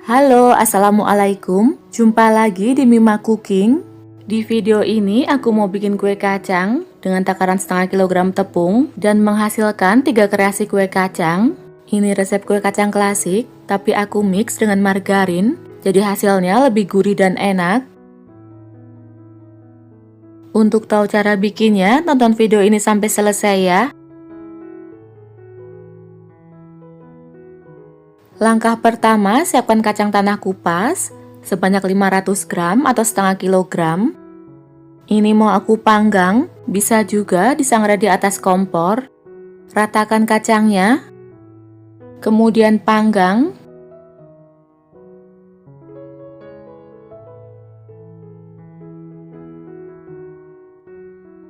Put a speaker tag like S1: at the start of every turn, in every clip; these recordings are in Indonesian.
S1: Halo, assalamualaikum. Jumpa lagi di Mima Cooking. Di video ini aku mau bikin kue kacang dengan takaran setengah kilogram tepung dan menghasilkan 3 kreasi kue kacang. Ini resep kue kacang klasik, tapi aku mix dengan margarin, jadi hasilnya lebih gurih dan enak. Untuk tahu cara bikinnya, tonton video ini sampai selesai ya. Langkah pertama, siapkan kacang tanah kupas sebanyak 500 gram atau setengah kilogram. Ini mau aku panggang, bisa juga disangrai di atas kompor. Ratakan kacangnya, kemudian panggang.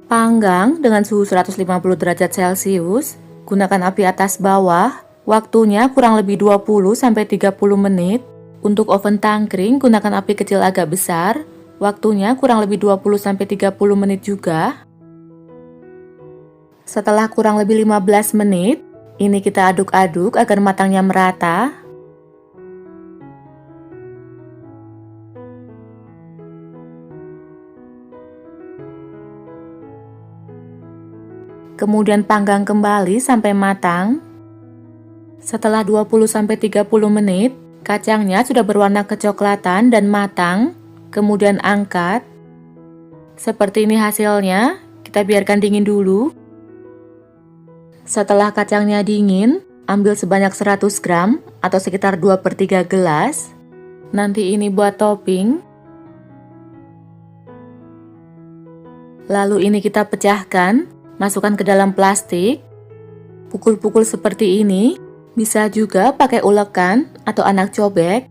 S1: Panggang dengan suhu 150 derajat Celcius, gunakan api atas bawah. Waktunya kurang lebih 20-30 menit. Untuk oven tangkring, gunakan api kecil agak besar. Waktunya kurang lebih 20-30 menit juga. Setelah kurang lebih 15 menit, ini kita aduk-aduk agar matangnya merata. Kemudian panggang kembali sampai matang. Setelah 20-30 menit, kacangnya sudah berwarna kecoklatan dan matang. Kemudian angkat. Seperti ini hasilnya, kita biarkan dingin dulu. Setelah kacangnya dingin, ambil sebanyak 100 gram atau sekitar 2/3 gelas. Nanti ini buat topping. Lalu ini kita pecahkan, masukkan ke dalam plastik. Pukul-pukul seperti ini. Bisa juga pakai ulekan atau anak cobek.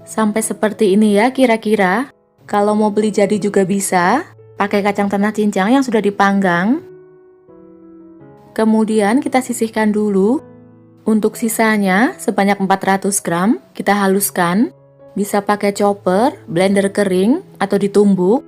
S1: Sampai seperti ini ya kira-kira. Kalau mau beli jadi juga bisa. Pakai kacang tanah cincang yang sudah dipanggang. Kemudian kita sisihkan dulu. Untuk sisanya sebanyak 400 gram kita haluskan. Bisa pakai chopper, blender kering, atau ditumbuk.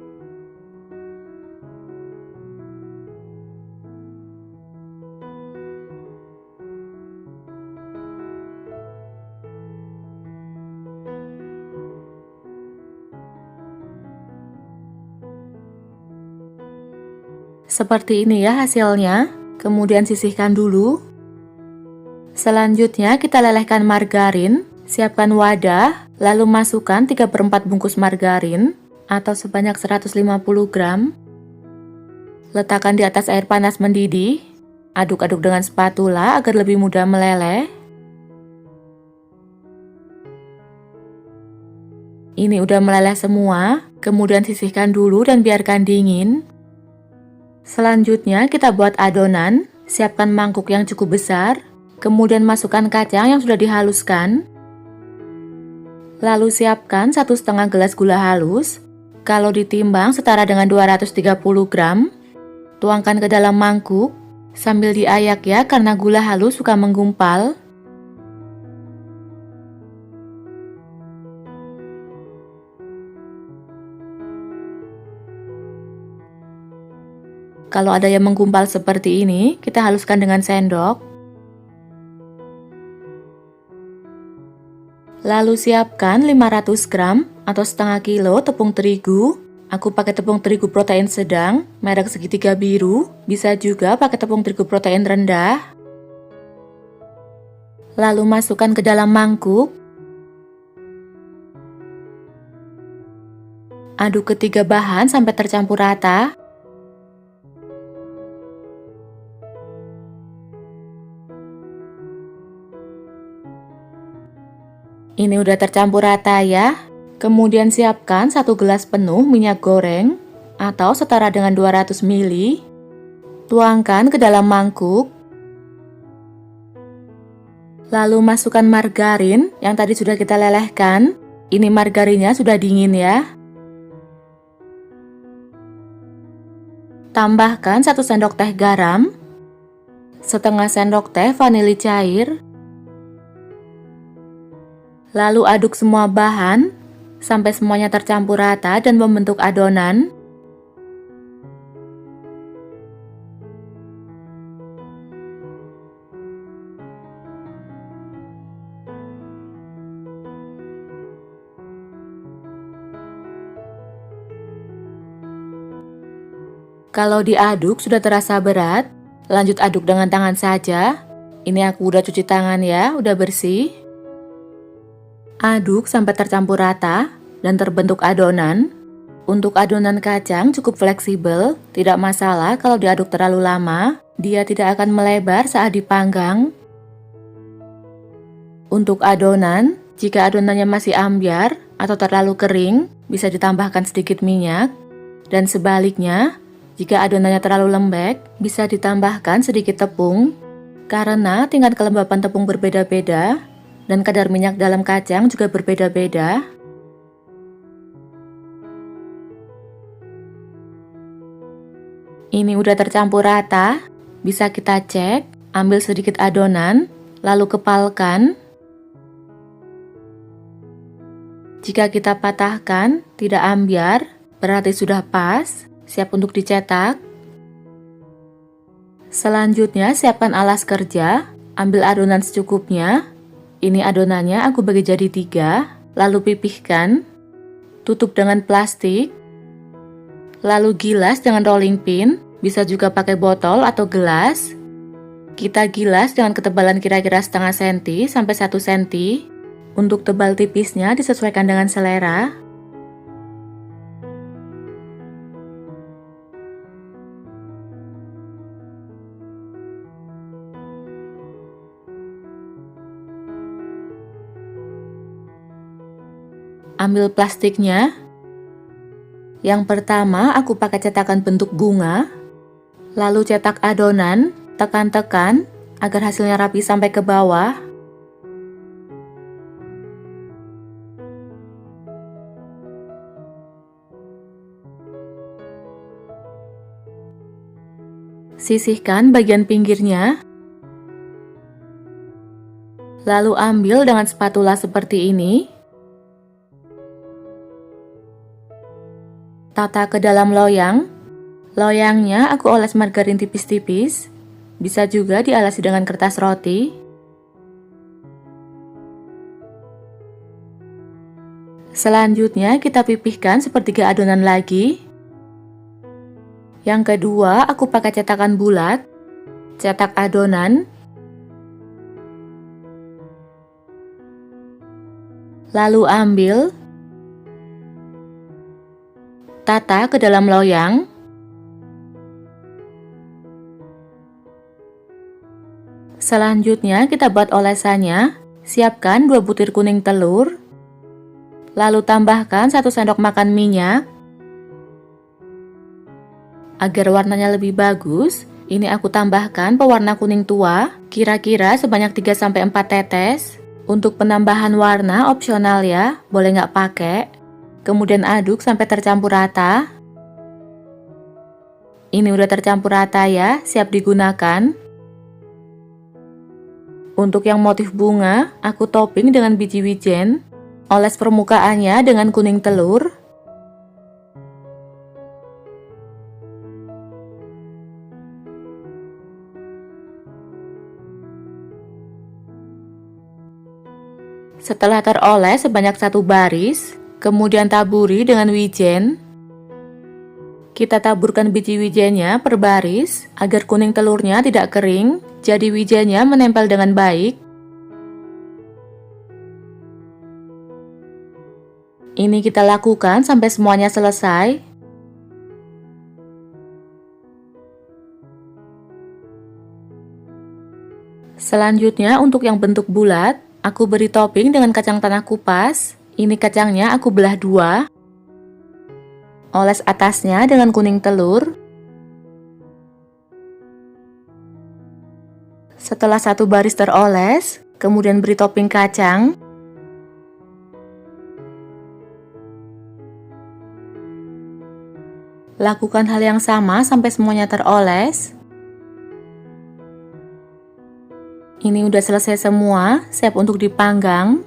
S1: Seperti ini ya hasilnya. Kemudian sisihkan dulu. Selanjutnya kita lelehkan margarin. Siapkan wadah, lalu masukkan 3/4 bungkus margarin atau sebanyak 150 gram. Letakkan di atas air panas mendidih. Aduk-aduk dengan spatula agar lebih mudah meleleh. Ini udah meleleh semua. Kemudian sisihkan dulu dan biarkan dingin. Selanjutnya kita buat adonan. Siapkan mangkuk yang cukup besar. Kemudian masukkan kacang yang sudah dihaluskan. Lalu siapkan 1,5 gelas gula halus. Kalau ditimbang setara dengan 230 gram. Tuangkan ke dalam mangkuk. Sambil diayak ya karena gula halus suka menggumpal. Kalau ada yang menggumpal seperti ini, kita haluskan dengan sendok. Lalu siapkan 500 gram atau setengah kilo tepung terigu. Aku pakai tepung terigu protein sedang, merek segitiga biru. Bisa juga pakai tepung terigu protein rendah. Lalu masukkan ke dalam mangkuk. Aduk ketiga bahan sampai tercampur rata. Ini udah tercampur rata ya. Kemudian siapkan 1 gelas penuh minyak goreng atau setara dengan 200 ml. Tuangkan ke dalam mangkuk. Lalu masukkan margarin yang tadi sudah kita lelehkan. Ini margarinnya sudah dingin ya. Tambahkan 1 sendok teh garam, setengah sendok teh vanili cair. Lalu aduk semua bahan sampai semuanya tercampur rata dan membentuk adonan. Kalau diaduk sudah terasa berat, lanjut aduk dengan tangan saja. Ini aku udah cuci tangan ya, udah bersih. Aduk sampai tercampur rata dan terbentuk adonan. Untuk adonan kacang cukup fleksibel, tidak masalah kalau diaduk terlalu lama, dia tidak akan melebar saat dipanggang. Untuk adonan, jika adonannya masih ambyar atau terlalu kering, bisa ditambahkan sedikit minyak. Dan sebaliknya, jika adonannya terlalu lembek, bisa ditambahkan sedikit tepung. Karena tingkat kelembapan tepung berbeda-beda, dan kadar minyak dalam kacang juga berbeda-beda. Ini udah tercampur rata, bisa kita cek, ambil sedikit adonan, lalu kepalkan. Jika kita patahkan, tidak ambyar, berarti sudah pas, siap untuk dicetak. Selanjutnya siapkan alas kerja, ambil adonan secukupnya. Ini adonannya aku bagi jadi 3, lalu pipihkan. Tutup dengan plastik. Lalu gilas dengan rolling pin, bisa juga pakai botol atau gelas. Kita gilas dengan ketebalan kira-kira setengah senti sampai 1 senti. Untuk tebal tipisnya disesuaikan dengan selera. Ambil plastiknya. Yang pertama aku pakai cetakan bentuk bunga, lalu cetak adonan, tekan-tekan agar hasilnya rapi sampai ke bawah. Sisihkan bagian pinggirnya, lalu ambil dengan spatula seperti ini. Tata ke dalam loyang. Loyangnya aku oles margarin tipis-tipis. Bisa juga dialasi dengan kertas roti. Selanjutnya kita pipihkan sepertiga adonan lagi. Yang kedua aku pakai cetakan bulat. Cetak adonan. Lalu ambil, tata ke dalam loyang. Selanjutnya kita buat olesannya. Siapkan 2 butir kuning telur. Lalu tambahkan 1 sendok makan minyak. Agar warnanya lebih bagus, ini aku tambahkan pewarna kuning tua, kira-kira sebanyak 3-4 tetes. Untuk penambahan warna opsional ya, boleh nggak pakai. Kemudian aduk sampai tercampur rata. Ini udah tercampur rata ya, siap digunakan. Untuk yang motif bunga, aku topping dengan biji wijen. Oles permukaannya dengan kuning telur. Setelah teroles sebanyak 1 baris, kemudian taburi dengan wijen. Kita taburkan biji wijennya per baris agar kuning telurnya tidak kering, jadi wijennya menempel dengan baik. Ini kita lakukan sampai semuanya selesai. Selanjutnya untuk yang bentuk bulat, aku beri topping dengan kacang tanah kupas. Ini kacangnya aku belah 2. Oles atasnya dengan kuning telur. Setelah 1 baris teroles, kemudian beri topping kacang. Lakukan hal yang sama sampai semuanya teroles. Ini udah selesai semua, siap untuk dipanggang.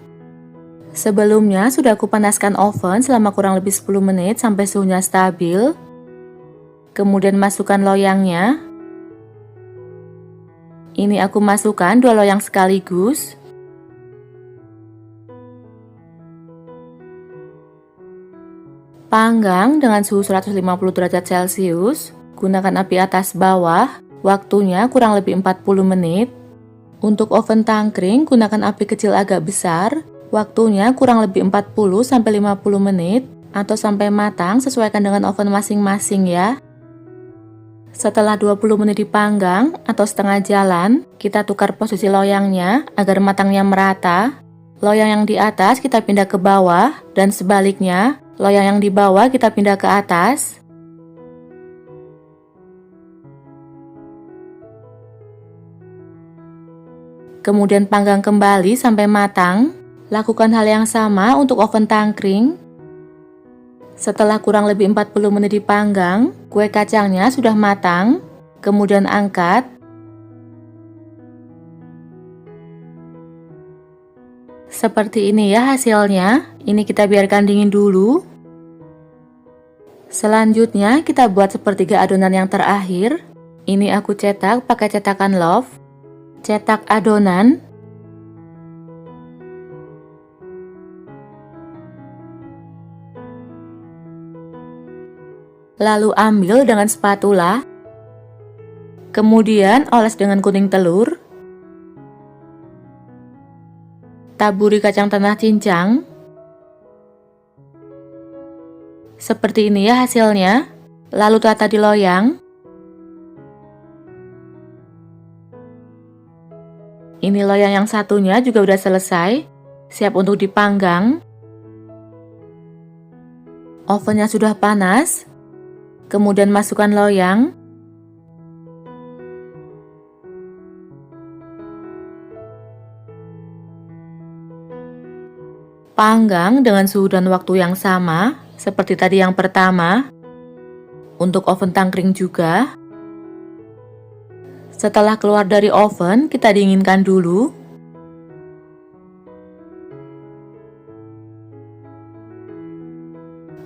S1: Sebelumnya sudah aku panaskan oven selama kurang lebih 10 menit sampai suhunya stabil. Kemudian masukkan loyangnya. Ini aku masukkan 2 loyang sekaligus. Panggang dengan suhu 150 derajat Celcius gunakan api atas bawah, waktunya kurang lebih 40 menit. Untuk oven tangkring, gunakan api kecil agak besar, waktunya kurang lebih 40-50 menit, atau sampai matang sesuaikan dengan oven masing-masing ya. Setelah 20 menit dipanggang atau setengah jalan, kita tukar posisi loyangnya agar matangnya merata. Loyang yang di atas kita pindah ke bawah, dan sebaliknya, loyang yang di bawah kita pindah ke atas. Kemudian panggang kembali sampai matang. Lakukan hal yang sama untuk oven tangkring. Setelah kurang lebih 40 menit dipanggang, kue kacangnya sudah matang. Kemudian angkat. Seperti ini ya hasilnya. Ini kita biarkan dingin dulu. Selanjutnya kita buat sepertiga adonan yang terakhir. Ini aku cetak pakai cetakan Love. Cetak adonan. Lalu ambil dengan spatula. Kemudian oles dengan kuning telur. Taburi kacang tanah cincang. Seperti ini ya hasilnya. Lalu tata di loyang. Ini loyang yang satunya juga udah selesai. Siap untuk dipanggang. Ovennya sudah panas. Kemudian masukkan loyang. Panggang dengan suhu dan waktu yang sama, seperti tadi yang pertama. Untuk oven tangkring juga. Setelah keluar dari oven, kita dinginkan dulu.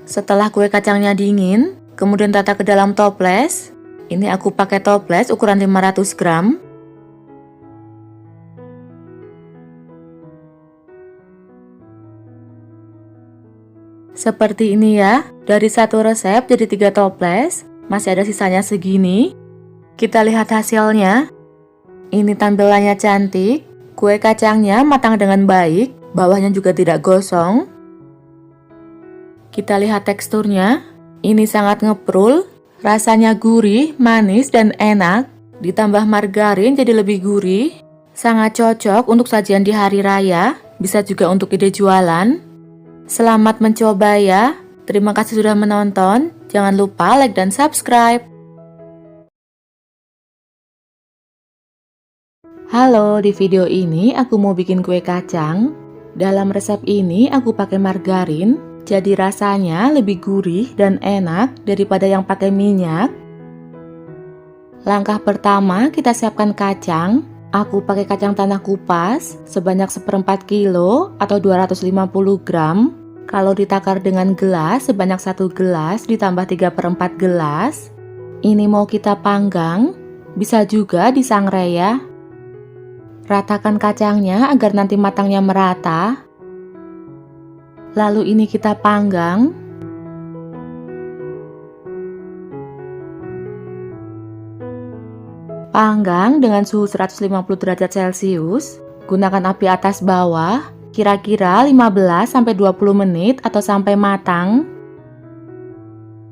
S1: Setelah kue kacangnya dingin, kemudian tata ke dalam toples. Ini aku pakai toples ukuran 500 gram. Seperti ini ya, dari satu resep jadi 3 toples, masih ada sisanya segini. Kita lihat hasilnya. Ini tampilannya cantik, kue kacangnya matang dengan baik, bawahnya juga tidak gosong. Kita lihat teksturnya, ini sangat ngeprul, rasanya gurih, manis, dan enak. Ditambah margarin jadi lebih gurih, sangat cocok untuk sajian di hari raya, bisa juga untuk ide jualan. Selamat mencoba ya. Terima kasih sudah menonton. Jangan lupa like dan subscribe. Halo, di video ini aku mau bikin kue kacang. Dalam resep ini aku pakai margarin, jadi rasanya lebih gurih dan enak daripada yang pakai minyak. Langkah pertama, kita siapkan kacang. Aku pakai kacang tanah kupas sebanyak 1/4 kilo atau 250 gram. Kalau ditakar dengan gelas, sebanyak 1 gelas ditambah 3/4 gelas. Ini mau kita panggang, bisa juga disangrai ya. Ratakan kacangnya agar nanti matangnya merata. Lalu ini kita panggang. Panggang dengan suhu 150 derajat Celcius. Gunakan api atas bawah. Kira-kira 15-20 menit atau sampai matang.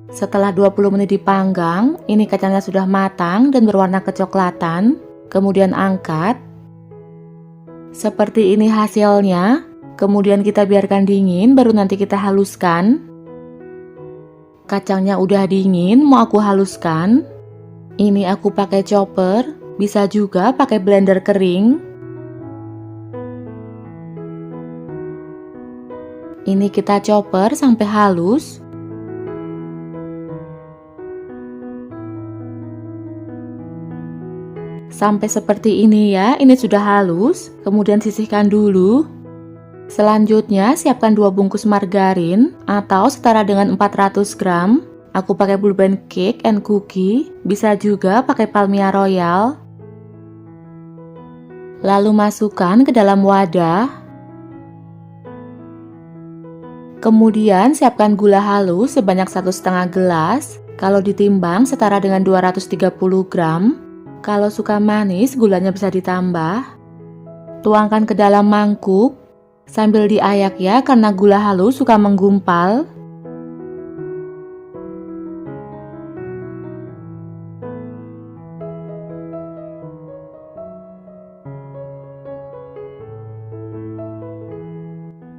S1: Setelah 20 menit dipanggang, ini kacangnya sudah matang dan berwarna kecoklatan. Kemudian angkat. Seperti ini hasilnya. Kemudian kita biarkan dingin, baru nanti kita haluskan. Kacangnya udah dingin, mau aku haluskan. Ini aku pakai chopper, bisa juga pakai blender kering. Ini kita chopper sampai halus. Sampai seperti ini ya, ini sudah halus. Kemudian sisihkan dulu. Selanjutnya siapkan 2 bungkus margarin atau setara dengan 400 gram. Aku pakai Blue Band Cake and Cookie, bisa juga pakai Palmia Royal. Lalu masukkan ke dalam wadah. Kemudian siapkan gula halus sebanyak 1,5 gelas. Kalau ditimbang setara dengan 230 gram. Kalau suka manis, gulanya bisa ditambah. Tuangkan ke dalam mangkuk sambil diayak ya, karena gula halus suka menggumpal.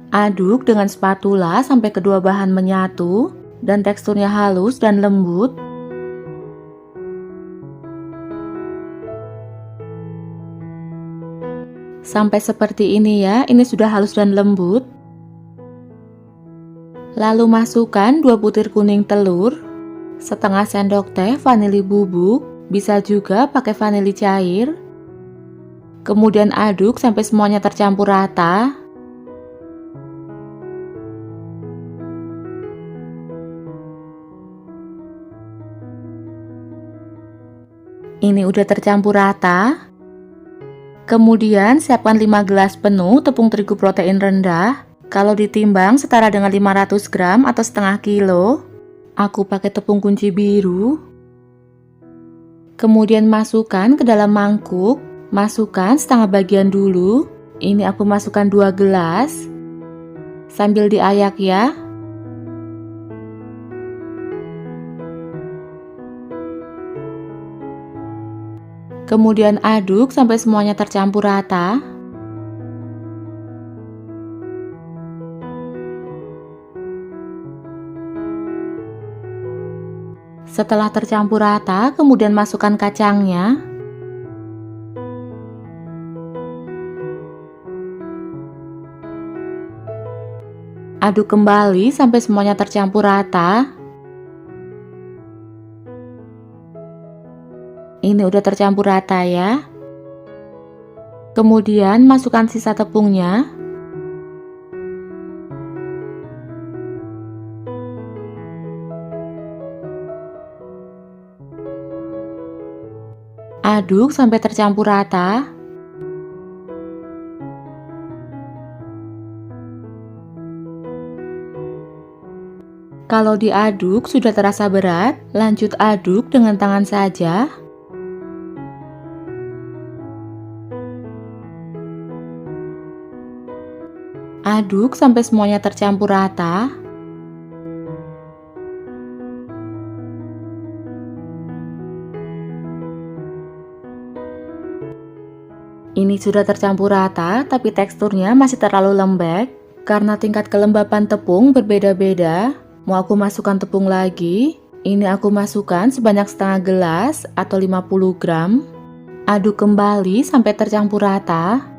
S1: Aduk dengan spatula sampai kedua bahan menyatu dan teksturnya halus dan lembut. Sampai seperti ini ya, ini sudah halus dan lembut. Lalu masukkan 2 butir kuning telur, setengah sendok teh vanili bubuk, bisa juga pakai vanili cair. Kemudian aduk sampai semuanya tercampur rata. Ini udah tercampur rata. Kemudian siapkan 5 gelas penuh tepung terigu protein rendah. Kalau ditimbang setara dengan 500 gram atau setengah kilo. Aku pakai tepung kunci biru. Kemudian masukkan ke dalam mangkuk. Masukkan setengah bagian dulu. Ini aku masukkan 2 gelas. Sambil diayak ya. Kemudian aduk sampai semuanya tercampur rata. Setelah tercampur rata, kemudian masukkan kacangnya. Aduk kembali sampai semuanya tercampur rata. Ini udah tercampur rata ya. Kemudian masukkan sisa tepungnya. Aduk sampai tercampur rata. Kalau diaduk sudah terasa berat, lanjut aduk dengan tangan saja. Aduk sampai semuanya tercampur rata. Ini sudah tercampur rata, tapi teksturnya masih terlalu lembek. Karena tingkat kelembapan tepung berbeda-beda, mau aku masukkan tepung lagi. Ini aku masukkan sebanyak setengah gelas atau 50 gram. Aduk kembali sampai tercampur rata.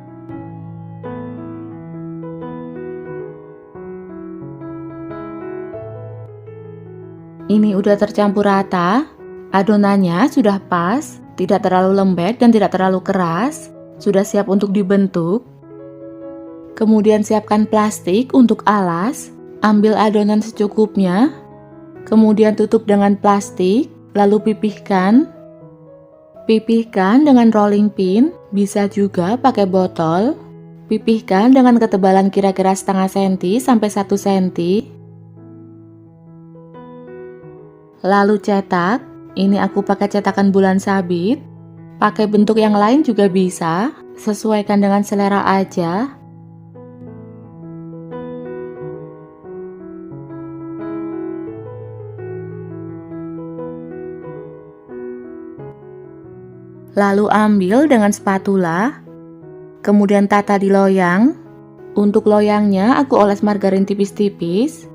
S1: Ini udah tercampur rata, adonannya sudah pas, tidak terlalu lembek dan tidak terlalu keras, sudah siap untuk dibentuk. Kemudian siapkan plastik untuk alas, ambil adonan secukupnya, kemudian tutup dengan plastik, lalu pipihkan. Pipihkan dengan rolling pin, bisa juga pakai botol. Pipihkan dengan ketebalan kira-kira setengah senti sampai 1 senti. Lalu cetak, ini aku pakai cetakan bulan sabit. Pakai bentuk yang lain juga bisa, sesuaikan dengan selera aja. Lalu ambil dengan spatula, kemudian tata di loyang. Untuk loyangnya aku oles margarin tipis-tipis.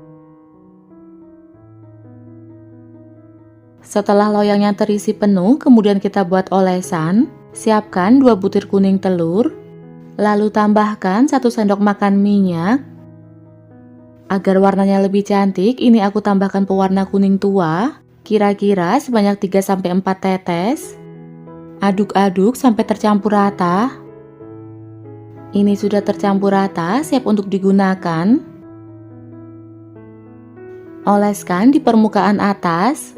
S1: Setelah loyangnya terisi penuh, kemudian kita buat olesan. Siapkan 2 butir kuning telur, lalu tambahkan 1 sendok makan minyak. Agar warnanya lebih cantik, ini aku tambahkan pewarna kuning tua, kira-kira sebanyak 3-4 tetes. Aduk-aduk sampai tercampur rata. Ini sudah tercampur rata, siap untuk digunakan. Oleskan di permukaan atas.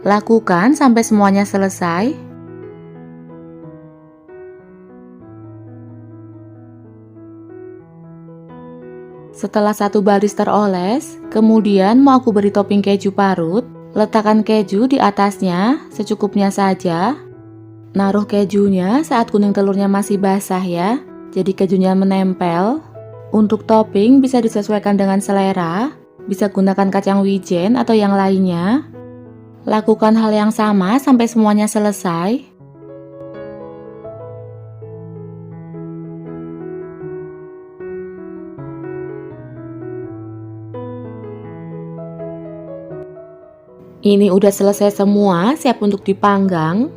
S1: Lakukan sampai semuanya selesai. Setelah 1 baris teroles, kemudian mau aku beri topping keju parut. Letakkan keju di atasnya, secukupnya saja. Naruh kejunya saat kuning telurnya masih basah ya, jadi kejunya menempel. Untuk topping bisa disesuaikan dengan selera, bisa gunakan kacang wijen atau yang lainnya. Lakukan hal yang sama sampai semuanya selesai. Ini udah selesai semua, siap untuk dipanggang.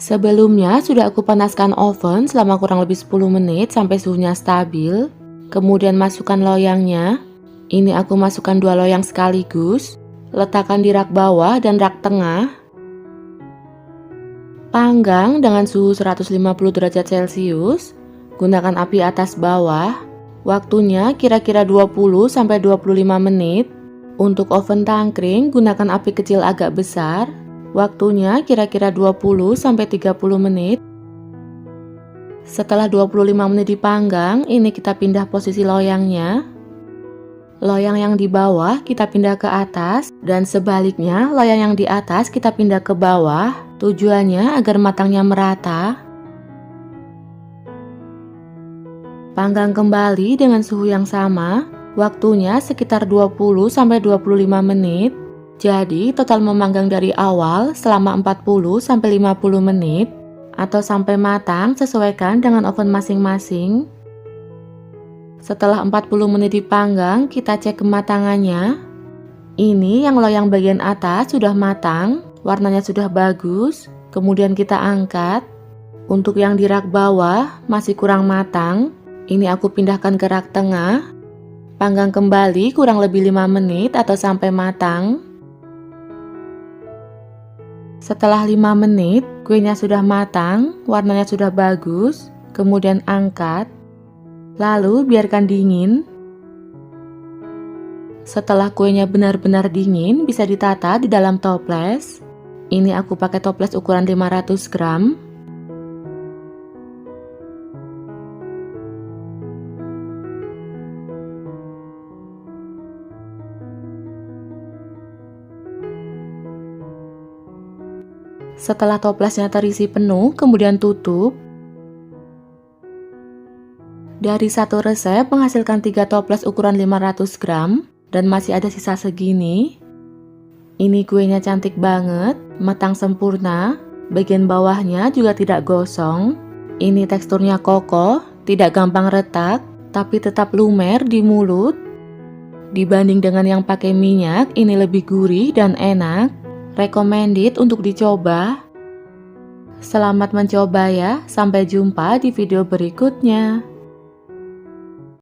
S1: Sebelumnya sudah aku panaskan oven selama kurang lebih 10 menit sampai suhunya stabil. Kemudian masukkan loyangnya. Ini aku masukkan 2 loyang sekaligus. Letakkan di rak bawah dan rak tengah. Panggang dengan suhu 150 derajat Celcius. Gunakan api atas bawah. Waktunya kira-kira 20-25 menit. Untuk oven tangkring, gunakan api kecil agak besar. Waktunya kira-kira 20-30 menit. Setelah 25 menit dipanggang, ini kita pindah posisi loyangnya. Loyang yang di bawah kita pindah ke atas, dan sebaliknya loyang yang di atas kita pindah ke bawah. Tujuannya agar matangnya merata. Panggang kembali dengan suhu yang sama. Waktunya sekitar 20-25 menit. Jadi total memanggang dari awal selama 40-50 menit. Atau sampai matang, sesuaikan dengan oven masing-masing. Setelah 40 menit dipanggang, kita cek kematangannya. Ini yang loyang bagian atas sudah matang, warnanya sudah bagus. Kemudian kita angkat. Untuk yang di rak bawah masih kurang matang. Ini aku pindahkan ke rak tengah. Panggang kembali kurang lebih 5 menit atau sampai matang. Setelah 5 menit, kuenya sudah matang, warnanya sudah bagus. Kemudian angkat. Lalu biarkan dingin. Setelah kuenya benar-benar dingin, bisa ditata di dalam toples. Ini aku pakai toples ukuran 500 gram. Setelah toplesnya terisi penuh, kemudian tutup. Dari satu resep menghasilkan 3 toples ukuran 500 gram dan masih ada sisa segini. Ini kuenya cantik banget, matang sempurna, bagian bawahnya juga tidak gosong. Ini teksturnya kokoh, tidak gampang retak, tapi tetap lumer di mulut. Dibanding dengan yang pakai minyak, ini lebih gurih dan enak. Recommended untuk dicoba. Selamat mencoba ya, sampai jumpa di video berikutnya.